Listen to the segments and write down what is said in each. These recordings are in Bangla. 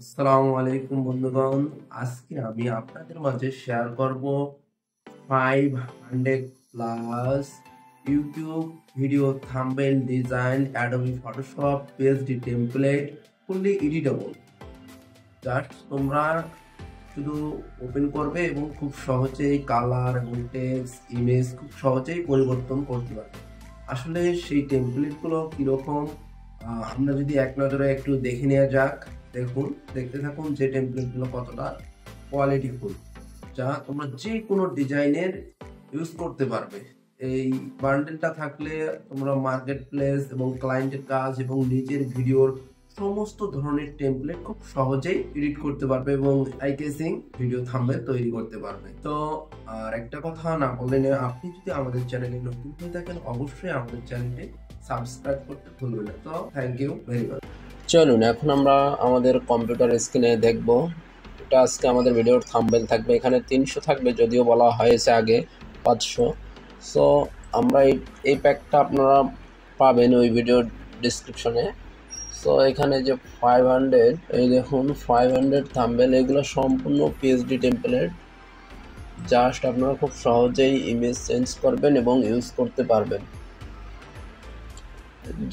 আসসালামু আলাইকুম বন্ধুগণ। আজকে আমি আপনাদের মাঝে শেয়ার করব 500 plus YouTube video thumbnail design Adobe Photoshop PSD template fully editable. Just তোমরা শুধু ওপেন করবে এবং খুব সহজেই কালার এবং টেক্সট ইমেজ খুব সহজেই পরিবর্তন করতে পারবে। আসলে সেই টেমপ্লেটগুলো কীরকম আমরা যদি এক নজরে একটু দেখে নেওয়া যাক। দেখতে থাকুন যে টেমপ্লেটগুলো কতটা কোয়ালিটিফুল, যা তোমরা যে কোনো ডিজাইনের ইউজ করতে পারবে। এই বান্ডেলটা থাকলে তোমরা মার্কেট প্লেস এবং ক্লায়েন্টের কাজ এবং নিজের ভিডিওর সমস্ত ধরনের টেমপ্লেট খুব সহজেই এডিট করতে পারবে এবং আই কেসিং ভিডিও থাম্বনেল তৈরি করতে পারবে। তো আর একটা কথা না বললে না, আপনি যদি আমাদের চ্যানেলে নতুন হয়ে থাকেন অবশ্যই আমাদের চ্যানেলটি সাবস্ক্রাইব করতে ভুলবেন না। তো থ্যাংক ইউ ভেরি মাচ। চলুন এখন আমরা আমাদের কম্পিউটার স্ক্রিনে দেখব। এটা আজকে আমাদের ভিডিওর থাম্বনেল থাকবে, এখানে 300 থাকবে, যদিও বলা হয়েছে আগে 500। সো আমরা এই প্যাকটা আপনারা পাবেন ওই ভিডিওর ডিসক্রিপশনে। সো এখানে যে 500, এই দেখুন 500 থাম্বনেল, এগুলো সম্পূর্ণ পিএসডি টেমপ্লেট। জাস্ট আপনারা খুব সহজেই ইমেজ চেঞ্জ করবেন এবং ইউজ করতে পারবেন,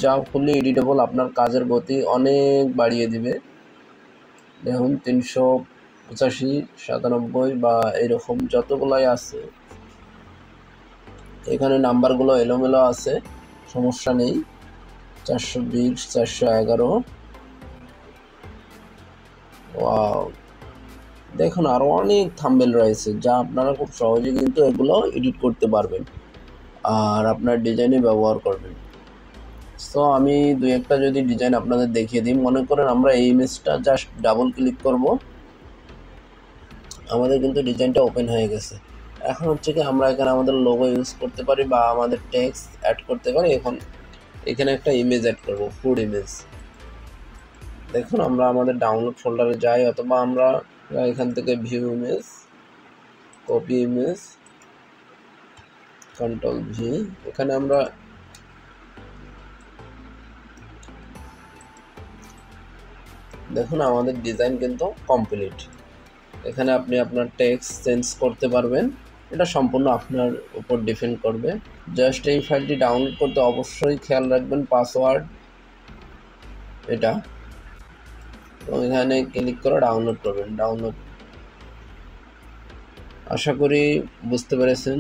যা ফুললি এডিটেবল। আপনার কাজের গতি অনেক বাড়িয়ে দিবে। দেখুন 385, 97 বা এরকম যতগুলাই আছে, এখানে নাম্বারগুলো এলোমেলো আছে, সমস্যা নেই। 420, 411, ওয়াও! দেখুন আরও অনেক থাম্বনেল রয়েছে, যা আপনারা খুব সহজে কিন্তু এগুলো এডিট করতে পারবেন আর আপনার ডিজাইনে ব্যবহার করবেন। সো আমি দুই একটা যদি ডিজাইন আপনাদের দেখিয়ে দিই। মনে করেন আমরা এই ইমেজটা জাস্ট ডাবল ক্লিক করব, আমাদের কিন্তু ডিজাইনটা ওপেন হয়ে গেছে। এখন হচ্ছে কি আমরা এখানে আমাদের লোগো ইউজ করতে পারি বা আমাদের টেক্সট অ্যাড করতে পারি। এখন এখানে একটা ইমেজ অ্যাড করব, ফুড ইমেজ। দেখুন আমরা আমাদের ডাউনলোড ফোল্ডারে যাই, অথবা আমরা এখান থেকে view image, copy image, control V. এখানে আমরা দেখুন আমাদের ডিজাইন কিন্তু কমপ্লিট। এখানে আপনি আপনার টেক্সট চেঞ্জ করতে পারবেন, এটা সম্পূর্ণ আপনার উপর ডিপেন্ড করবে। জাস্ট এই ফাইলটি ডাউনলোড করতে অবশ্যই খেয়াল রাখবেন পাসওয়ার্ড এটা, এবং এখানে ক্লিক করে ডাউনলোড করবেন। আশা করি বুঝতে পেরেছেন।